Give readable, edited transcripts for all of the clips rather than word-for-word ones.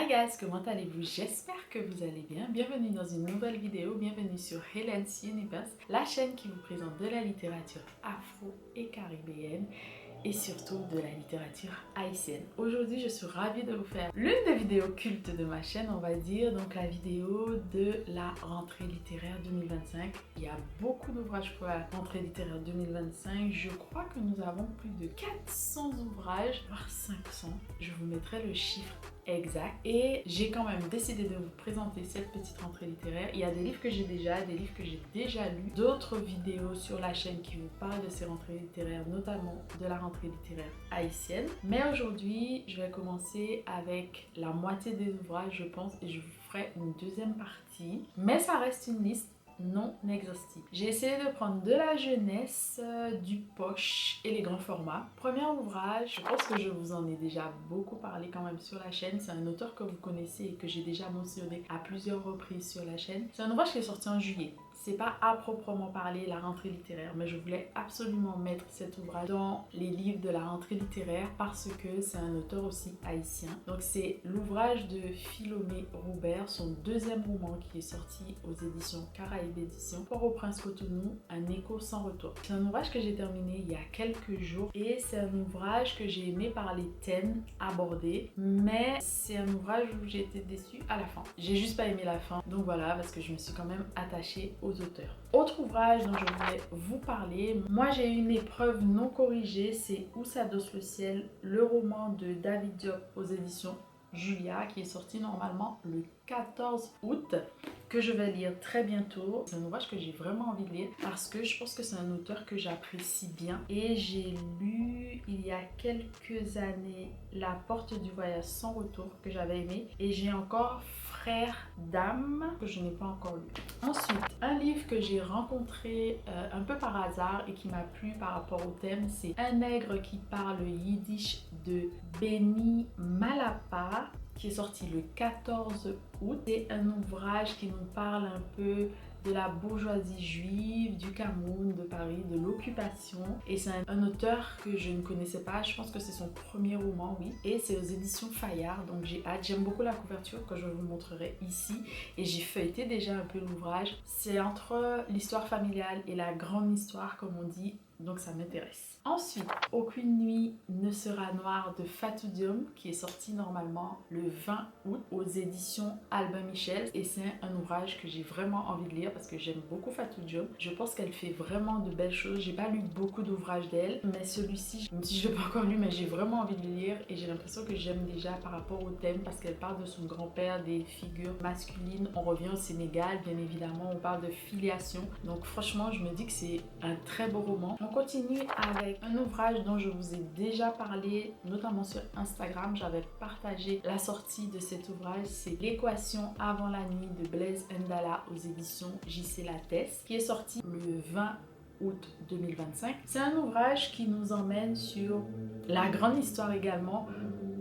guys, comment allez-vous? J'espère que vous allez bien. Bienvenue dans une nouvelle vidéo, bienvenue sur Helen's Universe, la chaîne qui vous présente de la littérature afro et caribéenne et surtout de la littérature haïtienne. Aujourd'hui, je suis ravie de vous faire l'une des vidéos cultes de ma chaîne, on va dire, donc la vidéo de la rentrée littéraire 2025. Il y a beaucoup d'ouvrages pour la rentrée littéraire 2025. Je crois que nous avons plus de 400 ouvrages, voire 500. Je vous mettrai le chiffre exact. Et j'ai quand même décidé de vous présenter cette petite rentrée littéraire. Il y a des livres que j'ai déjà, des livres que j'ai déjà lus, d'autres vidéos sur la chaîne qui vous parlent de ces rentrées littéraires, notamment de la rentrée littéraire haïtienne. Mais aujourd'hui, je vais commencer avec la moitié des ouvrages, je pense, et je vous ferai une deuxième partie. Mais ça reste une liste non exhaustive. J'ai essayé de prendre de la jeunesse, du poche et les grands formats. Premier ouvrage, je pense que je vous en ai déjà beaucoup parlé quand même sur la chaîne. C'est un auteur que vous connaissez et que j'ai déjà mentionné à plusieurs reprises sur la chaîne. C'est un ouvrage qui est sorti en juillet. C'est pas à proprement parler la rentrée littéraire, mais je voulais absolument mettre cet ouvrage dans les livres de la rentrée littéraire parce que c'est un auteur aussi haïtien. Donc c'est l'ouvrage de Philomé Roubert, son deuxième roman qui est sorti aux éditions Caraïbes Éditions, Port-au-Prince Cotonou, Un écho sans retour. C'est un ouvrage que j'ai terminé il y a quelques jours et c'est un ouvrage que j'ai aimé par les thèmes abordés, mais c'est un ouvrage où j'ai été déçue à la fin. J'ai juste pas aimé la fin, donc voilà, parce que je me suis quand même attachée aux auteurs. Autre ouvrage dont je voulais vous parler, moi j'ai eu une épreuve non corrigée, c'est Où s'adosse le ciel, le roman de David Diop aux éditions Julia qui est sorti normalement le 14 août, que je vais lire très bientôt. C'est un ouvrage que j'ai vraiment envie de lire parce que je pense que c'est un auteur que j'apprécie bien et j'ai lu il y a quelques années La porte du voyage sans retour que j'avais aimé et j'ai encore Frère d'âme que je n'ai pas encore lu. Ensuite, un livre que j'ai rencontré un peu par hasard et qui m'a plu par rapport au thème, c'est Un nègre qui parle yiddish de Benny Malapa qui est sorti le 14 août. C'est un ouvrage qui nous parle un peu de la bourgeoisie juive, du Cameroun, de Paris, de l'occupation. Et c'est un auteur que je ne connaissais pas, je pense que c'est son premier roman, oui. Et c'est aux éditions Fayard, donc j'ai hâte. J'aime beaucoup la couverture que je vous montrerai ici. Et j'ai feuilleté déjà un peu l'ouvrage. C'est entre l'histoire familiale et la grande histoire, comme on dit. Donc ça m'intéresse. Ensuite, Aucune nuit ne sera noire de Fatou Diom qui est sorti normalement le 20 août aux éditions Albin Michel et c'est un ouvrage que j'ai vraiment envie de lire parce que j'aime beaucoup Fatou Diom. Je pense qu'elle fait vraiment de belles choses. J'ai pas lu beaucoup d'ouvrages d'elle, mais celui-ci, même si je l'ai pas encore lu, mais j'ai vraiment envie de le lire et j'ai l'impression que j'aime déjà par rapport au thème parce qu'elle parle de son grand-père, des figures masculines. On revient au Sénégal, bien évidemment, on parle de filiation. Donc franchement, je me dis que c'est un très beau roman. On continue avec un ouvrage dont je vous ai déjà parlé, notamment sur Instagram. J'avais partagé la sortie de cet ouvrage. C'est L'équation avant la nuit de Blaise Ndala aux éditions JC Lattès, qui est sorti le 20 août 2025. C'est un ouvrage qui nous emmène sur la grande histoire également,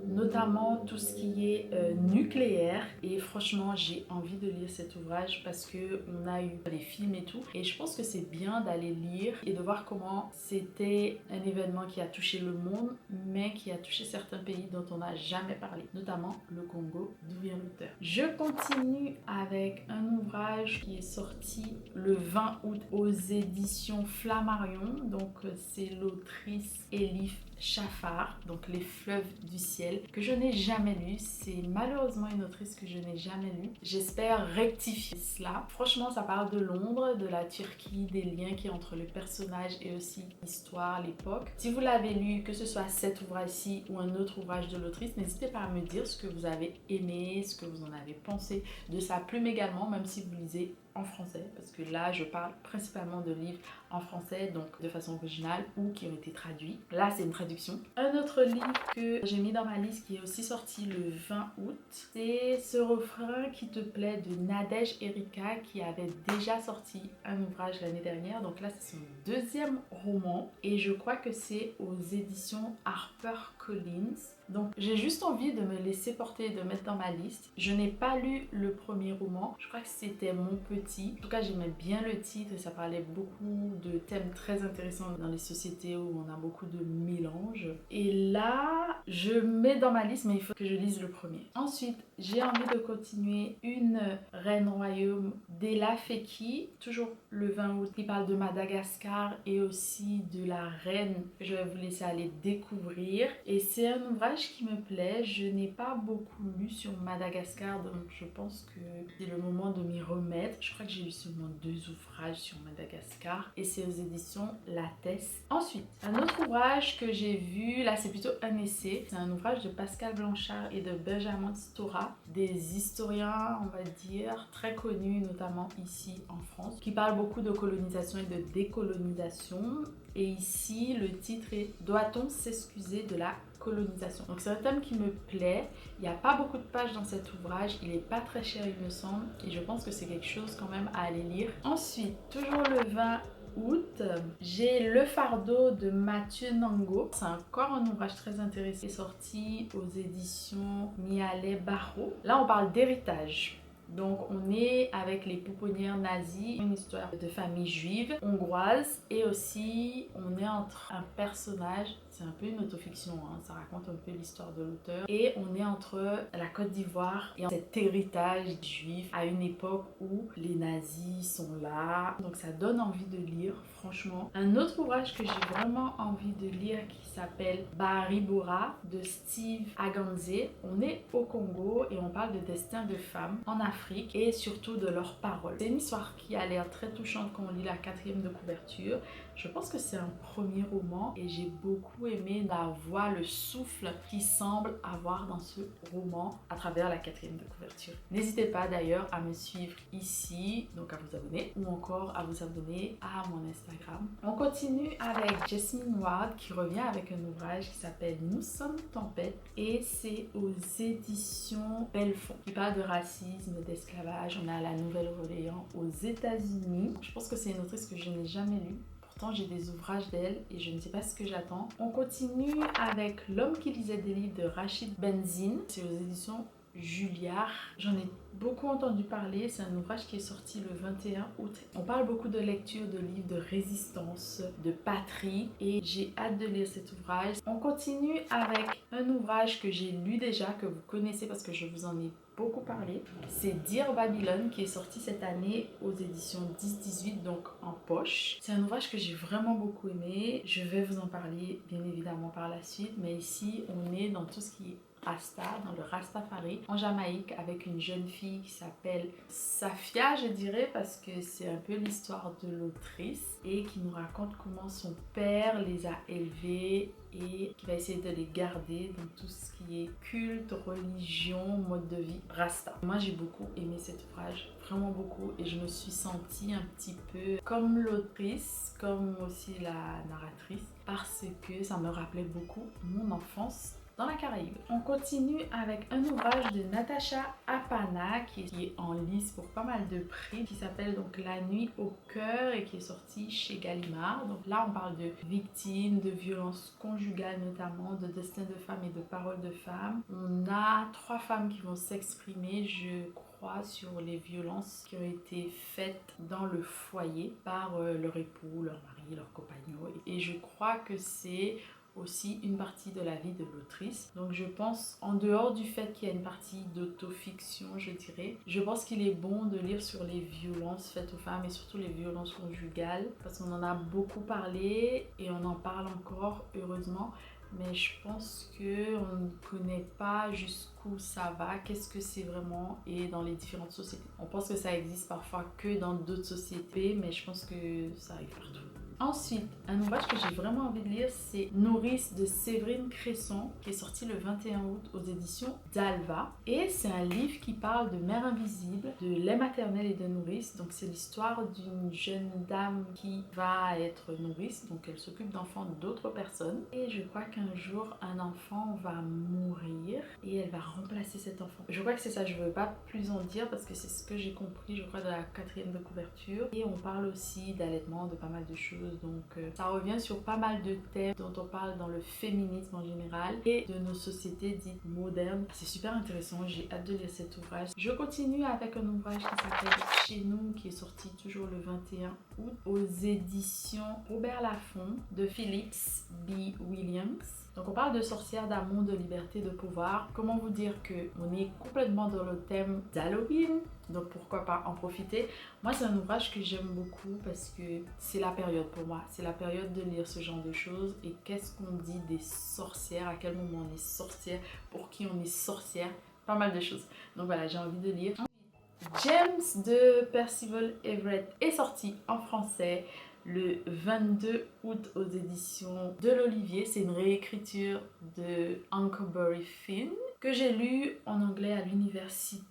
notamment tout ce qui est nucléaire et franchement j'ai envie de lire cet ouvrage parce que on a eu les films et tout et je pense que c'est bien d'aller lire et de voir comment c'était un événement qui a touché le monde mais qui a touché certains pays dont on n'a jamais parlé, notamment le Congo d'où vient l'auteur. Je continue avec un ouvrage qui est sorti le 20 août aux éditions Flammarion, donc c'est l'autrice Elif Chaffard, donc Les fleuves du ciel, que je n'ai jamais lu. C'est malheureusement une autrice que je n'ai jamais lue. J'espère rectifier cela. Franchement, ça parle de Londres, de la Turquie, des liens qu'il y a entre le personnage et aussi l'histoire, l'époque. Si vous l'avez lu, que ce soit cet ouvrage-ci ou un autre ouvrage de l'autrice, n'hésitez pas à me dire ce que vous avez aimé, ce que vous en avez pensé de sa plume également, même si vous lisez en français, parce que là je parle principalement de livres en français, donc de façon originale ou qui ont été traduits. Là c'est une traduction. Un autre livre que j'ai mis dans ma liste qui est aussi sorti le 20 août, c'est Ce refrain qui te plaît de Nadège Erika qui avait déjà sorti un ouvrage l'année dernière, donc là c'est son deuxième roman et je crois que c'est aux éditions HarperCollins. Collins. Donc j'ai juste envie de me laisser porter, de mettre dans ma liste. Je n'ai pas lu le premier roman, je crois que c'était Mon Petit. En tout cas j'aimais bien le titre et ça parlait beaucoup de thèmes très intéressants dans les sociétés où on a beaucoup de mélanges. Et là, je mets dans ma liste, mais il faut que je lise le premier. Ensuite, j'ai envie de continuer Une reine royaume d'Ella Feki, toujours le 20 août, qui parle de Madagascar et aussi de la reine que je vais vous laisser aller découvrir. Et c'est un ouvrage qui me plaît. Je n'ai pas beaucoup lu sur Madagascar, donc je pense que c'est le moment de m'y remettre. Je crois que j'ai lu seulement 2 ouvrages sur Madagascar et c'est aux éditions Lattès. Ensuite, un autre ouvrage que j'ai vu, là c'est plutôt un essai. C'est un ouvrage de Pascal Blanchard et de Benjamin Stora, des historiens, on va dire, très connus, notamment ici en France, qui parlent beaucoup de colonisation et de décolonisation. Et ici, le titre est « Doit-on s'excuser de la colonisation ?» Donc c'est un thème qui me plaît. Il n'y a pas beaucoup de pages dans cet ouvrage. Il n'est pas très cher, il me semble. Et je pense que c'est quelque chose quand même à aller lire. Ensuite, toujours le 20 août, j'ai Le Fardeau de Mathieu Nango. C'est encore un ouvrage très intéressant, sorti aux éditions Mialet Barreau. Là, on parle d'héritage. Donc on est avec les pouponnières nazies, une histoire de famille juive hongroise, et aussi on est entre un personnage, c'est un peu une autofiction, hein, ça raconte un peu l'histoire de l'auteur, et on est entre la Côte d'Ivoire et cet héritage juif à une époque où les nazis sont là. Donc ça donne envie de lire, franchement. Un autre ouvrage que j'ai vraiment envie de lire qui s'appelle Baribora de Steve Aganze. On est au Congo et on parle de destin de femmes en Afrique et surtout de leurs paroles. C'est une histoire qui a l'air très touchante quand on lit la 4e de couverture. Je pense que c'est un premier roman et j'ai beaucoup aimé la voix, le souffle qui semble avoir dans ce roman à travers la 4e de couverture. N'hésitez pas d'ailleurs à me suivre ici, donc à vous abonner, ou encore à vous abonner à mon Instagram. On continue avec Jasmine Ward qui revient avec un ouvrage qui s'appelle Nous sommes tempête et c'est aux éditions Belfond qui parle de racisme, d'esclavage. On est à la Nouvelle-Orléans aux États-Unis. Je pense que c'est une autrice que je n'ai jamais lue. Pourtant, j'ai des ouvrages d'elle et je ne sais pas ce que j'attends. On continue avec L'homme qui lisait des livres de Rachid Benzine. C'est aux éditions Julliard. J'en ai beaucoup entendu parler. C'est un ouvrage qui est sorti le 21 août. On parle beaucoup de lecture, de livres de résistance, de patrie et j'ai hâte de lire cet ouvrage. On continue avec un ouvrage que j'ai lu déjà, que vous connaissez parce que je vous en ai beaucoup parlé. C'est Dire Babylone qui est sorti cette année aux éditions 10-18, donc en poche. C'est un ouvrage que j'ai vraiment beaucoup aimé. Je vais vous en parler bien évidemment par la suite, mais ici on est dans tout ce qui est Rasta, dans le Rastafari, en Jamaïque, avec une jeune fille qui s'appelle Safia, je dirais, parce que c'est un peu l'histoire de l'autrice et qui nous raconte comment son père les a élevés et qui va essayer de les garder dans tout ce qui est culte, religion, mode de vie, Rasta. Moi j'ai beaucoup aimé cet ouvrage, vraiment beaucoup, et je me suis sentie un petit peu comme l'autrice, comme aussi la narratrice, parce que ça me rappelait beaucoup mon enfance dans la Caraïbe. On continue avec un ouvrage de Natacha Apana qui est en lice pour pas mal de prix, qui s'appelle donc La nuit au cœur et qui est sorti chez Gallimard. Donc là on parle de victimes, de violences conjugales notamment, de destin de femmes et de paroles de femmes. On a 3 femmes qui vont s'exprimer, je crois, sur les violences qui ont été faites dans le foyer par leur époux, leur mari, leur compagnon. Et je crois que c'est aussi une partie de la vie de l'autrice. Donc je pense, en dehors du fait qu'il y a une partie d'autofiction, je dirais, je pense qu'il est bon de lire sur les violences faites aux femmes et surtout les violences conjugales, parce qu'on en a beaucoup parlé et on en parle encore, heureusement. Mais je pense qu'on ne connaît pas jusqu'où ça va, qu'est-ce que c'est vraiment et dans les différentes sociétés. On pense que ça existe parfois que dans d'autres sociétés, mais je pense que ça arrive partout. Ensuite, un ouvrage que j'ai vraiment envie de lire, c'est Nourrice de Séverine Cresson, qui est sorti le 21 août aux éditions d'Alva. Et c'est un livre qui parle de mère invisible, de lait maternel et de nourrice. Donc c'est l'histoire d'une jeune dame qui va être nourrice, donc elle s'occupe d'enfants d'autres personnes. Et je crois qu'un jour, un enfant va mourir et elle va remplacer cet enfant. Je crois que c'est ça, je ne veux pas plus en dire parce que c'est ce que j'ai compris, je crois, de la 4e de couverture. Et on parle aussi d'allaitement, de pas mal de choses, choses. Donc ça revient sur pas mal de thèmes dont on parle dans le féminisme en général et de nos sociétés dites modernes. C'est super intéressant, j'ai hâte de lire cet ouvrage. Je continue avec un ouvrage qui s'appelle Chez nous, qui est sorti toujours le 21 août aux éditions Robert Laffont de Phillips B. Williams. Donc on parle de sorcières, d'amour, de liberté, de pouvoir. Comment vous dire que on est complètement dans le thème d'Halloween, donc pourquoi pas en profiter. Moi c'est un ouvrage que j'aime beaucoup parce que c'est la période pour moi. C'est la période de lire ce genre de choses. Et qu'est-ce qu'on dit des sorcières, à quel moment on est sorcière, pour qui on est sorcière, pas mal de choses. Donc voilà, j'ai envie de lire. James de Percival Everett est sorti en français le 22 août aux éditions de l'Olivier. C'est une réécriture de Huckleberry Finn que j'ai lu en anglais à l'université.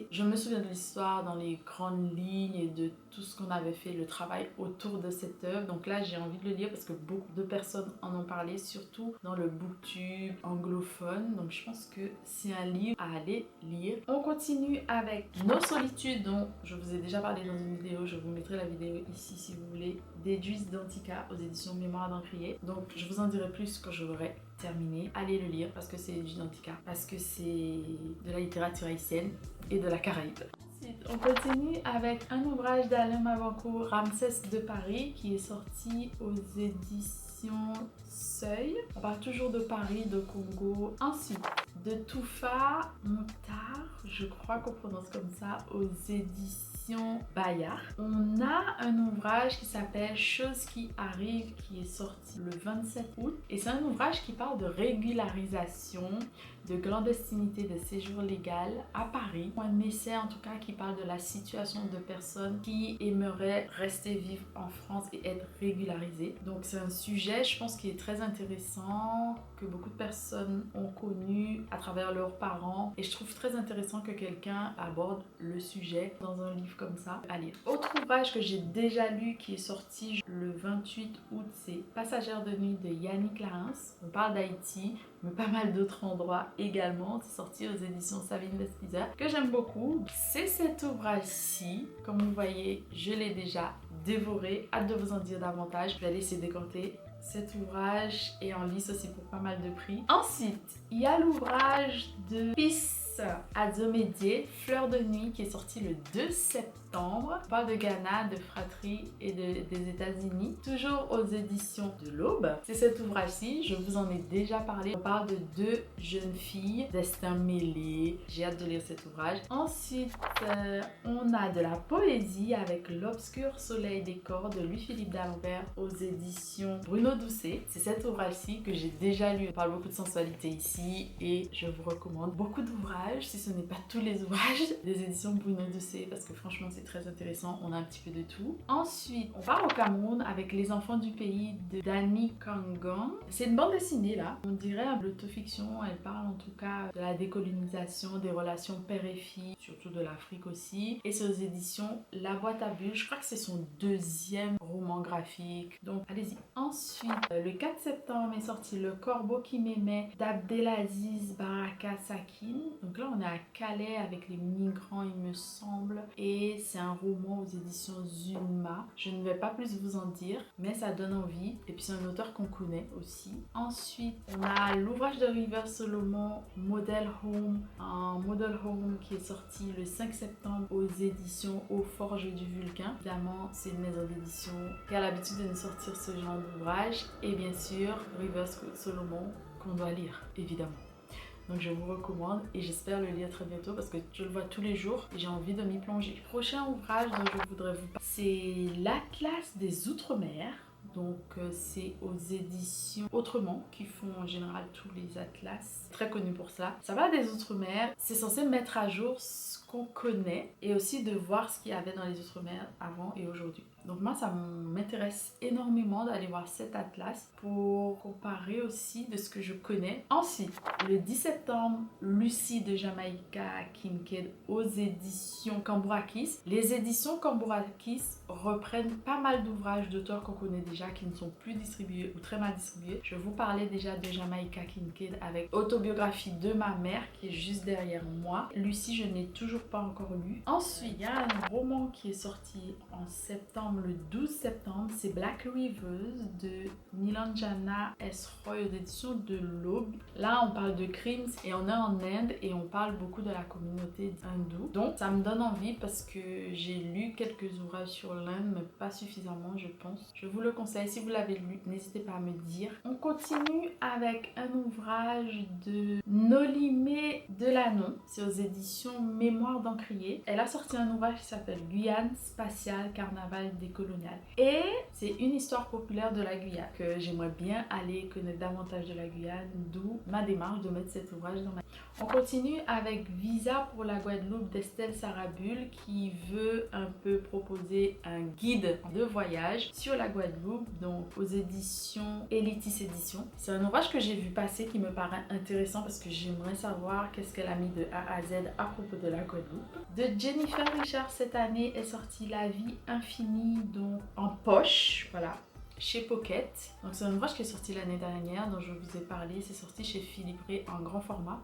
Je me souviens de l'histoire dans les grandes lignes et de tout ce qu'on avait fait, le travail autour de cette œuvre. Donc là, j'ai envie de le lire parce que beaucoup de personnes en ont parlé, surtout dans le booktube anglophone. Donc je pense que c'est un livre à aller lire. On continue avec Nos solitudes, dont je vous ai déjà parlé dans une vidéo. Je vous mettrai la vidéo ici si vous voulez. D'Edwige Danticat aux éditions Mémoire d'Encrier. Donc je vous en dirai plus quand je l'aurai terminé. Allez le lire parce que c'est Edwige Danticat, parce que c'est de la littérature haïtienne et de la Caraïbe. Ensuite, on continue avec un ouvrage d'Alain Mabancourt, Ramsès de Paris, qui est sorti aux éditions Seuil. On parle toujours de Paris, de Congo. Ensuite, de Toufa Moutard, je crois qu'on prononce comme ça, aux éditions Bayard. On a un ouvrage qui s'appelle Choses qui arrivent, qui est sorti le 27 août. Et c'est un ouvrage qui parle de régularisation, de clandestinité de séjour légal à Paris. Un essai en tout cas qui parle de la situation de personnes qui aimeraient rester vivre en France et être régularisées. Donc c'est un sujet, je pense, qui est très intéressant, que beaucoup de personnes ont connu à travers leurs parents. Et je trouve très intéressant que quelqu'un aborde le sujet dans un livre comme ça à lire. Autre ouvrage que j'ai déjà lu qui est sorti le 28 août, c'est Passagère de nuit de Yannick Larens. On parle d'Haïti, mais pas mal d'autres endroits également. C'est sorti aux éditions Sabine Vespizer, que j'aime beaucoup. C'est cet ouvrage-ci. Comme vous voyez, je l'ai déjà dévoré. Hâte de vous en dire davantage. Je vais aller essayer de décanter cet ouvrage et en lice aussi pour pas mal de prix. Ensuite, il y a l'ouvrage de Peace Adzomédié, Fleur de nuit, qui est sorti le 2 septembre. On parle de Ghana, de fratrie et des États-Unis. Toujours aux éditions de l'Aube. C'est cet ouvrage-ci, je vous en ai déjà parlé. On parle de deux jeunes filles, destin mêlé. J'ai hâte de lire cet ouvrage. Ensuite, on a de la poésie avec L'obscur soleil des corps de Louis-Philippe d'Alembert aux éditions Bruno Doucet. C'est cet ouvrage-ci que j'ai déjà lu. On parle beaucoup de sensualité ici et je vous recommande beaucoup d'ouvrages, si ce n'est pas tous les ouvrages des éditions Bruno Doucet, parce que franchement c'est très intéressant, on a un petit peu de tout. Ensuite, on part au Cameroun avec Les enfants du pays de Danny Kangan. C'est une bande dessinée là, on dirait un l'autofiction, elle parle en tout cas de la décolonisation, des relations père et fille, surtout de l'Afrique aussi. Et c'est aux éditions La Boîte à Bulles, je crois que c'est son deuxième roman graphique, donc allez-y. Ensuite, le 4 septembre est sorti Le corbeau qui m'aimait d'Abdelaziz Baraka Sakine. Donc là on est à Calais avec les migrants il me semble, et c'est un roman aux éditions Zulma. Je ne vais pas plus vous en dire, mais ça donne envie, et puis c'est un auteur qu'on connaît aussi. Ensuite on a l'ouvrage de River Solomon, Model Home, un Model Home qui est sorti le 5 septembre aux éditions Aux Forges du Vulcain. Évidemment c'est une maison d'édition qui a l'habitude de nous sortir ce genre d'ouvrage, et bien sûr River Solomon qu'on doit lire évidemment. Donc je vous recommande et j'espère le lire très bientôt parce que je le vois tous les jours et j'ai envie de m'y plonger. Prochain ouvrage dont je voudrais vous parler, c'est l'Atlas des Outre-mer. Donc c'est aux éditions Autrement qui font en général tous les atlas, très connus pour ça. Ça va des Outre-mer, c'est censé mettre à jour ce qu'on connaît et aussi de voir ce qu'il y avait dans les Outre-mer avant et aujourd'hui. Donc moi ça m'intéresse énormément d'aller voir cet atlas pour comparer aussi de ce que je connais. Ensuite, le 10 septembre, Lucie de Jamaïca Kincaid aux éditions Cambourakis. Les éditions Cambourakis reprennent pas mal d'ouvrages d'auteurs qu'on connaît déjà qui ne sont plus distribués ou très mal distribués. Je vous parlais déjà de Jamaïca Kincaid avec Autobiographie de ma mère qui est juste derrière moi. Lucie, je n'ai toujours pas encore lu. Ensuite, il y a un roman qui est sorti en septembre septembre, le 12 septembre, c'est Black Rivers de Nilanjana S. Roy aux éditions de l'Aube. Là, on parle de crimes et on est en Inde et on parle beaucoup de la communauté hindoue. Donc, ça me donne envie parce que j'ai lu quelques ouvrages sur l'Inde, mais pas suffisamment, je pense. Je vous le conseille. Si vous l'avez lu, n'hésitez pas à me dire. On continue avec un ouvrage de Nolimé Delanon. C'est aux éditions Mémoire d'Encrier. Elle a sorti un ouvrage qui s'appelle Guyane spatiale, carnaval décolonial. Et c'est une histoire populaire de la Guyane que j'aimerais bien aller connaître davantage de la Guyane, d'où ma démarche de mettre cet ouvrage dans ma... On continue avec Visa pour la Guadeloupe d'Estelle Sarabul qui veut un peu proposer un guide de voyage sur la Guadeloupe, donc aux éditions Elitis Éditions. C'est un ouvrage que j'ai vu passer qui me paraît intéressant parce que j'aimerais savoir qu'est-ce qu'elle a mis de A à Z à propos de la Guadeloupe. De Jennifer Richard cette année est sortie La vie infinie, donc en poche, voilà, chez Pocket. Donc c'est un ouvrage qui est sorti l'année dernière dont je vous ai parlé, c'est sorti chez Philippe Ray en grand format.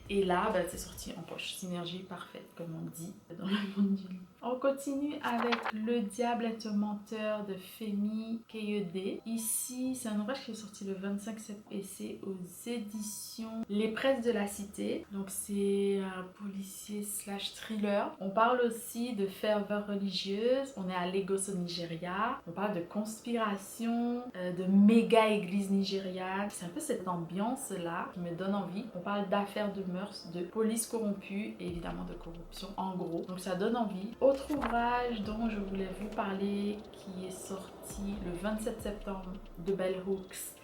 Et là, c'est sorti en poche. Synergie parfaite, comme on dit dans le monde du livre. On continue avec Le diable est un menteur de Femi Kayode. Ici, c'est un ouvrage qui est sorti le 25 septembre et c'est aux éditions Les Presses de la Cité. Donc, c'est un policier / thriller. On parle aussi de ferveur religieuse. On est à Lagos au Nigeria. On parle de conspiration, de méga église nigériane. C'est un peu cette ambiance-là qui me donne envie. On parle d'affaires de mœurs, de police corrompue et évidemment de corruption en gros. Donc ça donne envie. Autre ouvrage dont je voulais vous parler qui est sorti le 27 septembre de Bell Hooks,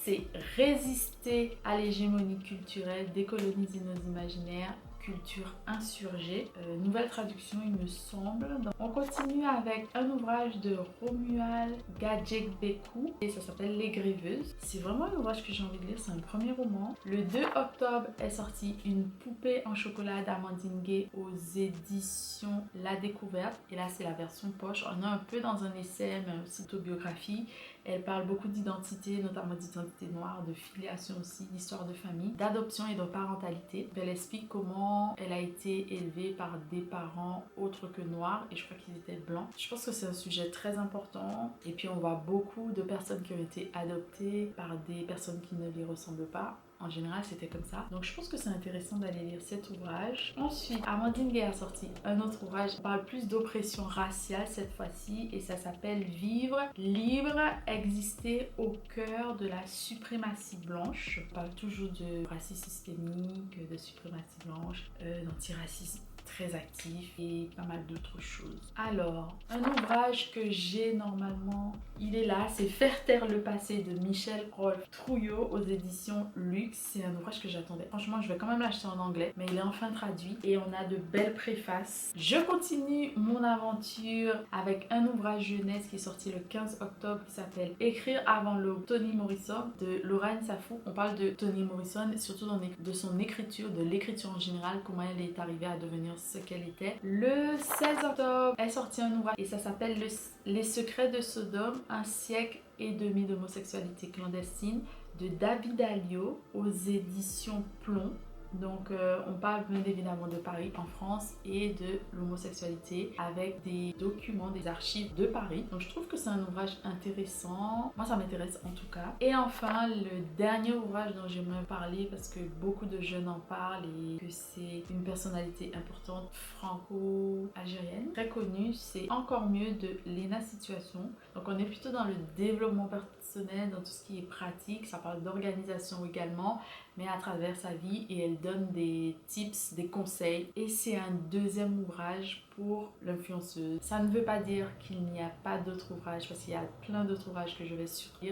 c'est Résister à l'hégémonie culturelle, décoloniser nos imaginaires, culture insurgée. Nouvelle traduction il me semble. Donc, on continue avec un ouvrage de Romuald Gadjekbeku et ça s'appelle Les Griveuses. C'est vraiment un ouvrage que j'ai envie de lire, c'est un premier roman. Le 2 octobre est sorti Une poupée en chocolat d'Amandine Gay aux éditions La Découverte et là c'est la version poche. On est un peu dans un essai mais aussi autobiographie. Elle parle beaucoup d'identité, notamment d'identité noire, de filiation aussi, d'histoire de famille, d'adoption et de parentalité. Elle explique comment elle a été élevée par des parents autres que noirs et je crois qu'ils étaient blancs. Je pense que c'est un sujet très important et puis on voit beaucoup de personnes qui ont été adoptées par des personnes qui ne les ressemblent pas. En général, c'était comme ça. Donc, je pense que c'est intéressant d'aller lire cet ouvrage. Ensuite, Amandine Gay a sorti un autre ouvrage qui parle plus d'oppression raciale cette fois-ci et ça s'appelle Vivre, libre, exister au cœur de la suprématie blanche. On parle toujours de racisme systémique, de suprématie blanche, d'antiracisme très actif et pas mal d'autres choses. Alors, un ouvrage que j'ai normalement, il est là, c'est Faire taire le passé de Michel Rolf Trouillot aux éditions Luxe. C'est un ouvrage que j'attendais. Franchement, je vais quand même l'acheter en anglais, mais il est enfin traduit et on a de belles préfaces. Je continue mon aventure avec un ouvrage jeunesse qui est sorti le 15 octobre qui s'appelle Écrire avant l'aube, Toni Morrison de Lorraine Safou. On parle de Toni Morrison, surtout de son écriture, de l'écriture en général, comment elle est arrivée à devenir ce qu'elle était. Le 16 octobre est sorti un ouvrage et ça s'appelle Les secrets de Sodome, un siècle et demi d'homosexualité clandestine de David Alliot aux éditions Plomb. Donc on parle bien évidemment de Paris en France et de l'homosexualité avec des documents, des archives de Paris. Donc je trouve que c'est un ouvrage intéressant. Moi ça m'intéresse en tout cas. Et enfin le dernier ouvrage dont j'aimerais parler parce que beaucoup de jeunes en parlent et que c'est une personnalité importante franco-algérienne très connue, c'est Encore mieux de Léna Situation. Donc on est plutôt dans le développement personnel, dans tout ce qui est pratique. Ça parle d'organisation également, mais à travers sa vie et elle donne des tips, des conseils et c'est un deuxième ouvrage pour l'influenceuse. Ça ne veut pas dire qu'il n'y a pas d'autres ouvrages parce qu'il y a plein d'autres ouvrages que je vais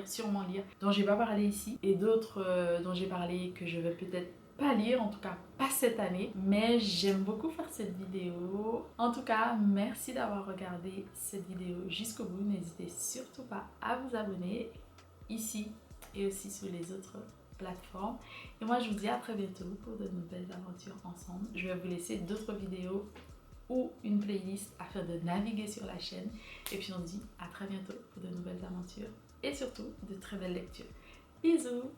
sûrement lire, dont j'ai pas parlé ici et d'autres dont j'ai parlé que je vais peut-être pas lire, en tout cas pas cette année, mais j'aime beaucoup faire cette vidéo. En tout cas, merci d'avoir regardé cette vidéo jusqu'au bout. N'hésitez surtout pas à vous abonner ici et aussi sur les autres plateformes. Et moi, je vous dis à très bientôt pour de nouvelles aventures ensemble. Je vais vous laisser d'autres vidéos ou une playlist afin de naviguer sur la chaîne. Et puis on se dit à très bientôt pour de nouvelles aventures et surtout de très belles lectures. Bisous!